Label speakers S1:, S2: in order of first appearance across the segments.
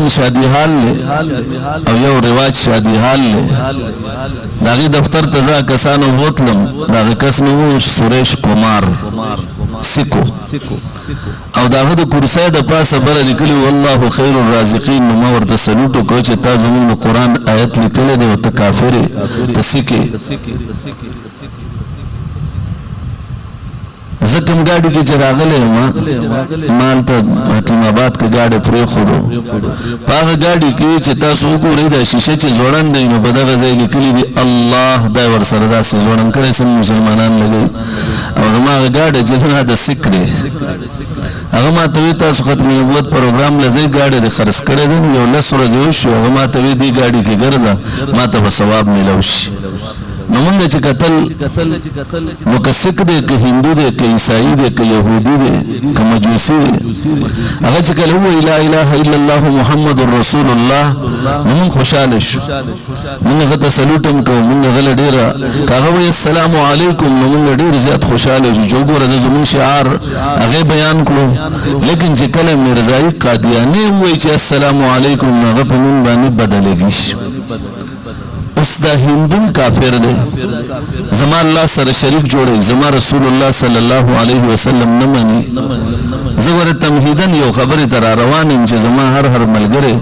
S1: معین شادی حال لے او یو رواج شادی حال لے داغی دفتر تزا کسانو بوتلم داغی کس نو سریش کمار سکو او داغی دا کرسای دا پاس بر لکلی والله خیر الرازقین نما ورد سلوٹو کوچ تا زمون قرآن آیت لکلی دے و تا کافری تا سکی زکم گاڑی کی چراغلے مالتا حکیم آباد کا گاڑی پری خودو پاک گاڑی کی چه تاسو کو ری دا شیشه چه زوڑن دینو بدا غزائی لکلی دی اللہ دای ورسردا سی زوڑن کڑے سم مسلمانان لگئی او غما گاڑی جدنا دا سکرے اغما توی تاسو ختم نبوت پروگرام لزی گاڑی دی خرس کڑے دین یو لس رزیوشی اغما توی دی گاڑی کی گرزا ما تا بسواب ملوشی نمونگا چه قتل نو که سکھ دے که ہندو دے که عیسائی دے که یہودی دے که مجوسی دے اگر چه کل هو لا الہ الا اللہ محمد رسول اللہ نمونگ خوشالش منگا غطا سلوٹم کو منگا غل دیرا کاغوی السلام علیکم نمونگا دیر زیاد خوشالش جو گو رضا زمون شعار اغی بیان کرو لیکن چه کل مرزائی قادیانی ہوئی چه السلام علیکم نغا پا من بانی بدلگیش اس دا ہندون کافر دے زما اللہ سر شریک جوڑے زما رسول اللہ صلی اللہ علیہ وسلم نمانی زور تمہیدن یو خبری ترا روانیم چه زما ہر ملگرے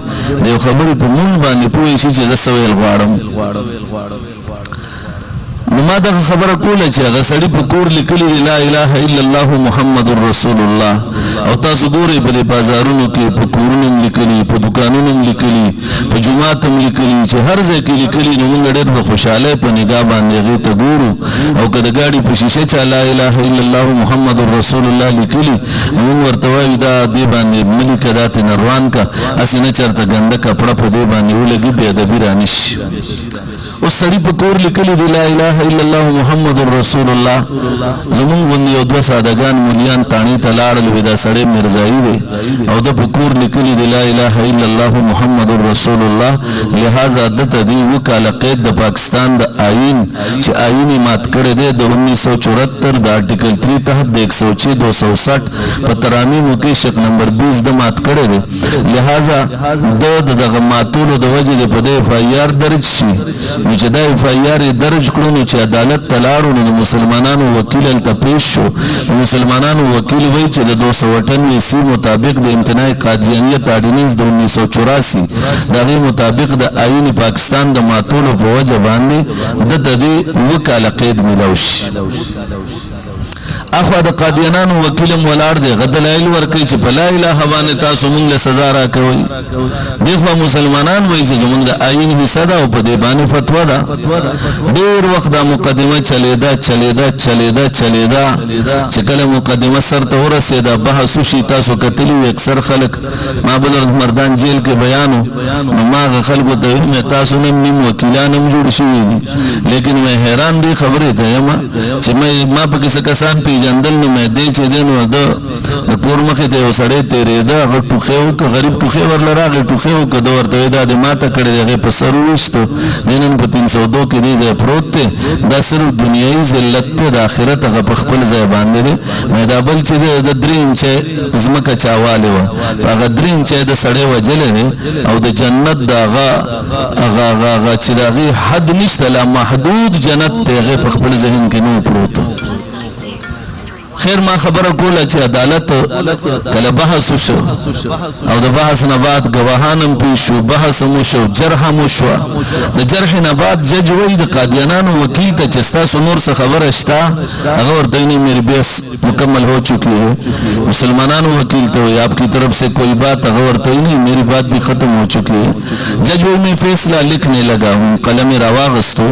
S1: دیو خبری پا مون بانی پویشی چه زسویل غوارم نما دا خبر کولا چه غسڑی پا کور لکلی لا الہ الا اللہ محمد رسول اللہ او تاسو گوری پا دی بازارونو کی پا کورونم لکلی پا دکانونم لکلی پا جماعتم لکلی چه ہر زکی لکلی نمونگ دیر با خوشحالی پا نگاه باندی غیط گورو او کد گاڑی پا شیشه چه لا الہ الا اللہ محمد رسول اللہ لکلی نمونگ ورطوائی دا دی باندی ملک دات نروان کا اسی نچرتا گنده کپڑا پا دی باندی او لگی بیدبی رانش اس سڑی پا کور لکلی دی لا الہ الا اللہ محمد رسول اللہ زمون بندی او دو سادگان ملیان تانی تلارل ودا سڑے مرزائی دے او دا پا کور لکلی دی لا الہ الا اللہ محمد رسول اللہ لہذا دتا دی وکال قید دا پاکستان دا آئین چی آئینی مات کردے دے دا 1974 دا آرٹیکل 3 تحت دا 106 260 پا ترامی موکی شک نمبر 20 دا مات کردے دے لہذا دا غماتولو دا وجہ دے پا دے فائیار درج شی نوچه دا فائیار درج کرو چه عدالت تلارو نو مسلمانانو وکیل التپیش شو مسلمانانو وکیل وی چه دا 298 سی مطابق دا امتناع قادیانیت آرڈیننس دا 1984 دا غی مطابق دا آئین پاکستان دا ماتولو پا وجہ باندے دا دی وکال قید ملوش اخوا دا قادیانانو وکیلم ولار دے غدلائل ورکی چه پا لا الہ بانی تاسو منگ لسزا را کوئی دیخوا مسلمانان وی چه زمانگ دا آئین حصہ دا و پا دے بانی فتوہ دا دیر وقت دا مقدمہ چلے دا چکل مقدمہ سر تورا سے دا بحثو شی تاسو کتلیو اکثر خلق ما بلرد مردان جیل کے بیانو نماغ خلقو تاوی میں تاسو نم وکیلانم جوڑ شوی دی لیکن میں حیران دی خبری تا یما چه ما پا کسا کسان پی جندل نو میں دے چه دینو دا کور مخی تے سڑے تیرے دا اگر ٹوخیو که غریب ٹوخیو ورلرا اگر ٹوخیو که دور توی دا دی ماتا کڑی دا غی پسروشتو دینن پا 302 کی دی زی پروت تے دا صرف دنیای زلت تے دا آخرت اگر پخپل زی باندے دے میں دا بل چه دا درین چه زمکا چاوالی و پا اگر درین چه دا سڑے و جلے دے او دا جنت دا اغا چه دا غی حد نشتا لا محدود جنت تے غی پخپل ذہن کے نو پروتو خیر ما خبر کولا چه عدالت کل بحثو شو او دا بحث نباد گواهانم پیشو بحثمو شو جرحمو شو دا جرح نباد جج وی دا قادیانانو وکیل تا چستا سنور سا خبر اشتا اگر دینی میری بیس مکمل ہو چکی ہے مسلمانانو وکیل تا وی آپ کی طرف سے کوئی بات اگر دینی میری بات بھی ختم ہو چکی ہے جج وی میں فیصلہ لکھنے لگا ہوں قلم رواغستو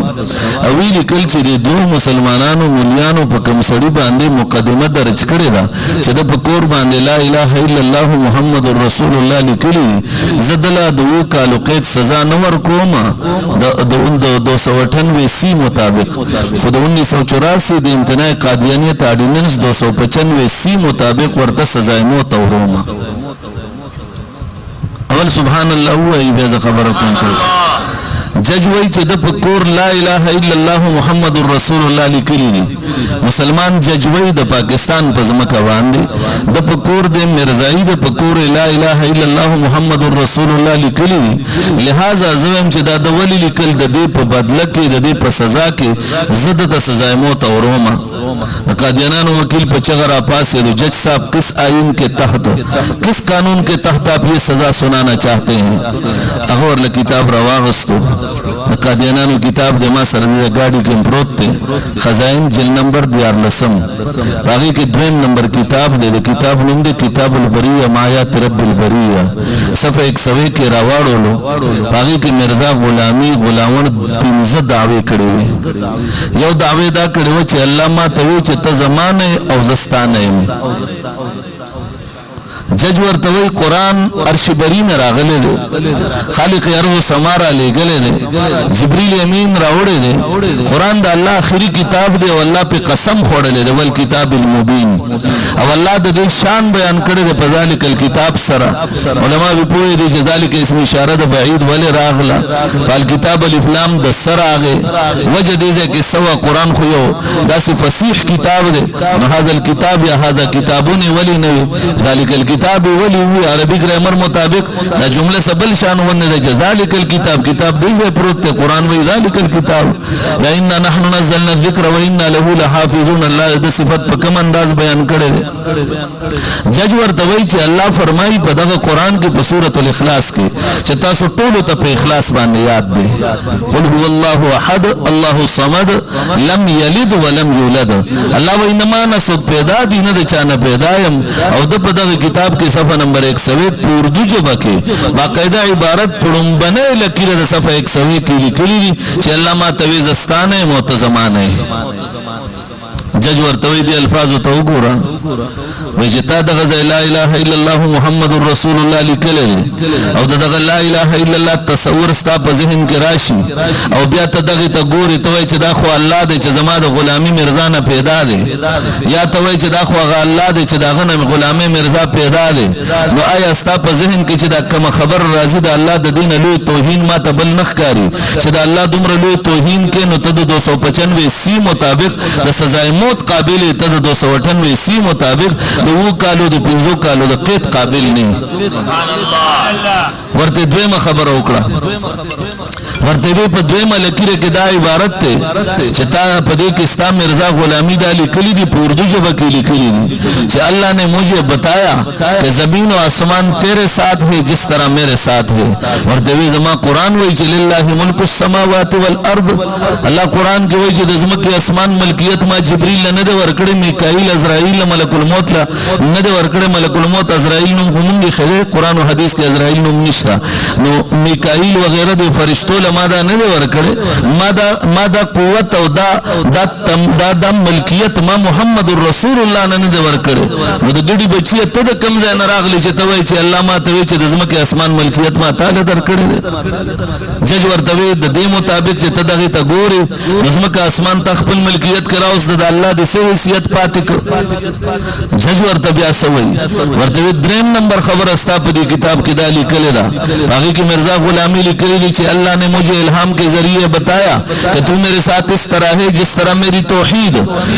S1: اویلی کل چی دے دو مسلمانانو ملیانو پا کم سڑی باندے مقدمہ درج کرے دا چه دا پکور باندے لا الہ الا اللہ محمد رسول اللہ لکلی زدلا دو کالو قید سزا نور کوما دا 298 سی مطابق خود 1984 دا امتناع قادیانیت آرڈیننس 295 سی مطابق ورطا سزای موت اوروما اول سبحان اللہ ہوا ای بیز خبرکن کرو جج وای چې د پکور لا اله الا الله محمد رسول الله لیکلی مسلمان جج وای د پاکستان په ځمکه باندې د پکور د مرزایی د پکور لا اله الا الله محمد رسول الله لیکلی لہذا زم چې دا د ولی لیکل د دې په بدله کې د دې په سزا کې زد د سزا موت اوروما قادیانانو وکیل په چغرا پاسه د جج صاحب کس آئین کے تحت کس قانون کے تحت آپ یہ سزا سنانا چاہتے ہیں اغور لکتاب رواغستو قادیانانو کتاب دے ما سر دے گاڑی کے پروت تے خزائن جل نمبر دیار لسم باقی کے دویم نمبر کتاب دے کتاب نم دے کتاب البریہ مایات رب البریہ صفحہ 101 کے راوارو لو باقی کے مرزا غلامی غلاون تینزہ دعوے کڑے ہوئے یو دعوے دا کڑے ہوئے چے اللہ ما توی چه ته زمانه او زستانه یم جج ورتوی قرآن عرش برین راغله ده خالق ارض و سما را لگله ده جبریل امین راوڑه ده قرآن ده اللہ آخری کتاب ده واللہ پی قسم خوڑله ده والکتاب المبین او اللہ ده ده شان بیان کرده ده پذالک الکتاب سرا علماء بھی پوئے ده چه ذالک اسم اشاره ده بعید ولی راغلا فالکتاب الافلام ده سر آگه وجه ده که سوا قرآن خویو دا سی فصیح کتاب ده نحاظ الکتاب یا حاظ کتابون ولی نوی ذالک الکتاب کتاب ولی ہوئی عربی گرامر مطابق نا جملے سبل شان وننے دے ذالک الکتاب کتاب دیزے پروت تے قرآن وی ذالک الکتاب یا انا نحن نزلنا الذکر و انا له لحافظون اللہ دے صفت پا کم انداز بیان کرے دے جج ورتوی چی اللہ فرمائی پا دغا قرآن کی پا سورة الاخلاص کی چی تاسو طولو تا پا اخلاص باندے یاد دے قل هو اللہ احد اللہ صمد لم یلد ولم یولد اللہ وی نمانا سو پیدا دی ندے چانا پیدایم او دا پا دغا کتاب کے صفحہ نمبر 101 پوردو جبا کے باقاعدہ عبارت پڑنبنے لکیل دا صفحہ 101 کی لکلی چی اللہ ما تویز استانے معتزمانے جج ورتوی دی الفاظ تو گورا وجتا دغه لا اله الا الله محمد رسول الله لیکل او دغه لا اله الا الله تصور ستا په ذهن کې راشي او بیا ته دغه ته ګوري ته وای چې دا خو الله دی چې زما د غلامی مرزا نه پیدا دی یا ته وای چې دا خو الله دی چې دا غنه غلامی مرزا پیدا دی نو آیا ستا په ذهن کې چې دا کوم خبر راځي د الله د دین لوی توهین ما ته بل نخکاری چې دا الله دومره لوی توهین کې نو ته 295 سی مطابق د سزا موت قابل ته 298 سی مطابق دو کالو دو پنزو کالو دو قید قابل نہیں ورتے دویمہ خبر اوکڑا ورتے بھی پا دویمہ لکیرے کے دا عبارت تے چتا پدے کستا مرزا غلامی دا لکلی دی پوردو جبا کی لکلی دی چہ اللہ نے مجھے بتایا کہ زمین و آسمان تیرے ساتھ ہے جس طرح میرے ساتھ ہے ورتے بھی زمان قرآن وی چہ للہ ملک السماوات والارض اللہ قرآن کی وی چہ دزمک اسمان ملکیت ما جبریل ندے ورکڑے میکائیل ازرائیل ملک الموت لا ندے ورکڑے ملک الموت ازرائیل نم خمونگی خلے قرآن و حدیث کے ازرائیل نم نشتا نو میکائیل وغیرہ دے فرشتو لمادا ندے ورکڑے مادا قوت او دا ملکیت ما محمد الرسول اللہ ندے ورکڑے نو دا گڑی بچی تا دا کمزہ نراغلی چی توائی چی اللہ ما توائی چی دزمک اسمان ملکیت ما تالے درکڑے جج ورتوی دا دی مطابق چی تا دا غیتا گوری دزمک اسمان تخپل ملکیت کراؤس دا اللہ دی سے حیثیت پاتی کر جج ورتبیا سوئی ورتبی دریم نمبر خبر استا پا دی کتاب کی دالی کلی دا باقی کی مرزا غلامی لکلی دی چی اللہ نے مجھے الہام کے ذریعے بتایا کہ تو میرے ساتھ اس طرح ہے جس طرح میری توحید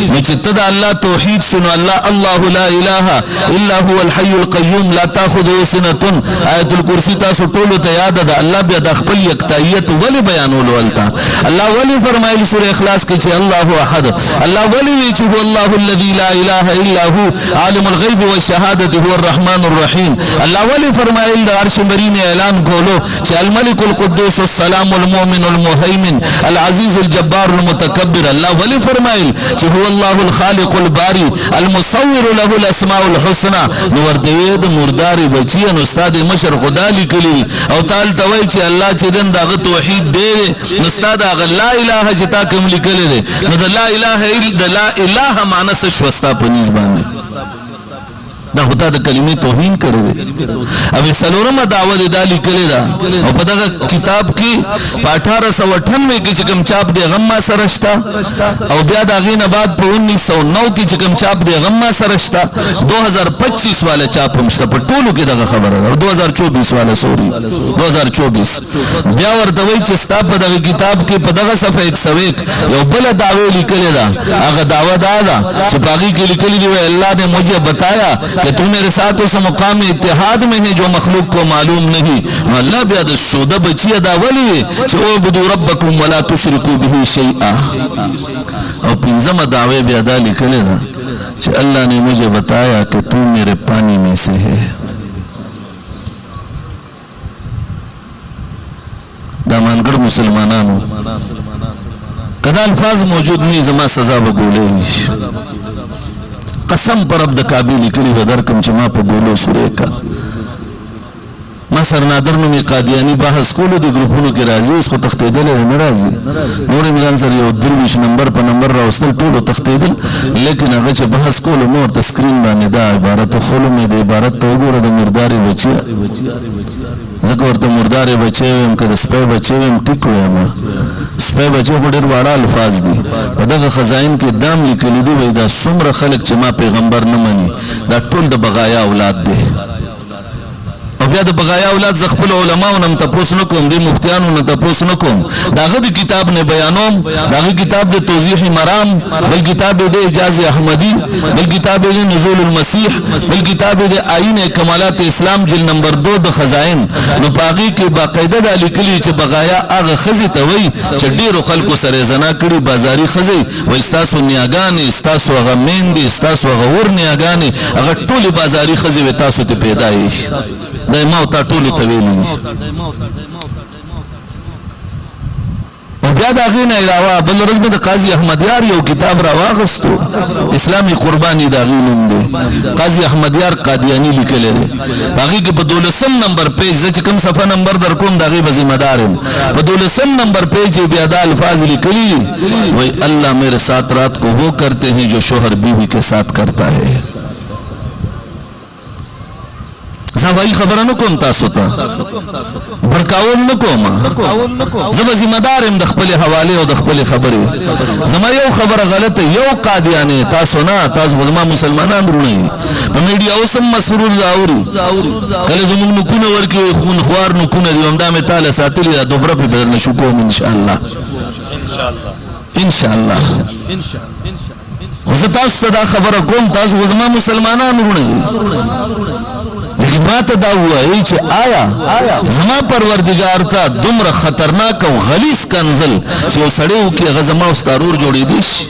S1: میں چتدا اللہ توحید سنو اللہ لا الہ الا هو الحی القیوم لا تاخذو سنتن آیت الکرسی تاسو طولو تیاد دا اللہ بیا دخپل یکتائیت ولی بیانو لولتا اللہ ولی فرمائل سور اخلاص کی چی اللہ احد اللہ ولی ویچو اللہ الذي لا الہ الا هو عالم الغیب والشہادت هو الرحمن الرحیم اللہ ولی فرمائل دا عرش مرین اعلان کولو چی الملک القدوس السلام المومن المحیمن العزیز الجبار المتکبر اللہ ولی فرمائل چی هو اللہ الخالق الباری المصور له الاسماء الحسنہ نور دوید مردار بچین استاد مشر خدا لکلی او تال توی چی اللہ چی دن دا توحید دے نستاد آغا لا الہ جتا کم لکلی دے نو دا لا الہ معنی سشوستا پنیز بانے دا خدا د کلمې توهین کړی دی. او څلورمه دعوه د دالی کړی دا او په دغه کتاب کې په 1898 کې چې کوم چاپ دی غم ما سره شته او بیا دا غینه بعد په 1909 کې چې کوم چاپ دی غم ما سره شته. 2025 والا چاپ هم شته په ټولو کې دغه خبره ده. 2024 والا سوري 2024 بیا ورته وایي چې ستا په دغه کتاب کې په دغه صفحه 101 یو بل دعوه لیکلې ده. هغه دعوه دا ده چې باقي کې لیکلي دی الله نے مجھے بتایا کہ تو میرے ساتھ اس مقام اتحاد میں ہے جو مخلوق کو معلوم نہیں. اللہ بیا د شوده بچی دا ولی چې او بدو ربکم ولا تشرکو به شیئا. او پنځمه دعوه بیا دا لیکلې ده چې اللہ نے مجھے بتایا کہ تو میرے پانی میں سے ہے. دا مانګړ مسلمانانو کدا الفاظ موجود نہیں زما سزا وګولې. قسم پر عبد کعبی لیکلی و درکم چې ما په ګولو سورې کا. ما سرنادر نومي قادیانی بحث کولو د ګروپونو کې راځي اوس خو تختیدل نه راځي. نور امران سره یو 23 نمبر په نمبر راوستل ټولو تختیدل لیکن هغه چې بحث کولو مور تسکرین باندې دا عبارت خلو مې د عبارت ته وګوره د مرداري بچي ځکه ورته مرداري بچي ویم که د سپی بچي ویم ټیک ویم. سپی بچي خو ډېر واړه الفاظ دي. په دغه خزاین کې دام لیکلي دي وایي دا څومره خلک چې ما پیغمبر نه مني دا ټول د بغایا اولاد دی. او بیا د بغایا اولاد ز خپل علماو نم تاسو نه کوم دي مفتیانو نه تاسو نه کوم داغه د کتاب نه بیانوم داغه کتاب د توضیح مرام بل کتاب د اعجاز احمدی بل کتاب د نزول المسیح بل کتاب د آئین کمالات اسلام جلد نمبر 2 د خزائن نو پاغي کې باقاعده د لیکلي چې بغایا هغه خزي ته وای چې ډیرو خلکو سره زنا کړي بازاري خزي وای تاسو نیاګان تاسو هغه میندې تاسو هغه ور نیاګان هغه ټولي بازاري خزي و تاسو ته پیدا شي د ما ته ټولو ته ویلي. او بیا دا غینه علاوه بل ورځ د قاضي احمد یار یو کتاب را واغستو اسلامي قرباني دا غینوم دی. قاضي احمد یار قادیانی لیکلی دی. باقي کې په 12 نمبر پیج چې کوم صفحه نمبر در کوم دا غي ذمہ دار په 12 نمبر پیج بیا دا الفاظ لیکلي وای الله میرے ساتھ رات کو وہ کرتے ہیں جو شوہر بیوی کے ساتھ کرتا ہے. زبای خبره نو کوم تاسو ته برکاول نو کوم زما ذمہ دار هم د خپل حواله او د خپل خبره زما یو خبره غلطه یو قادیانی تاسو نه تاسو زما مسلمانان رونه په میډیا اوسم مسرور زاوري کله زموږ نو کونه ورکی خون خوار نو کونه دی همدا مې تعالی ساتلی دا دوبره په بدل نشو کوم ان شاء الله ان شاء الله خو تاسو دا خبره کوم تاسو زما مسلمانان رونه لیکن ما ته دا وایي چې آیا زما پروردگار ته دومره خطرناک او غلیظ کنزل چې یو سړی وکړي هغه زما او ستارور جوړېدی شي.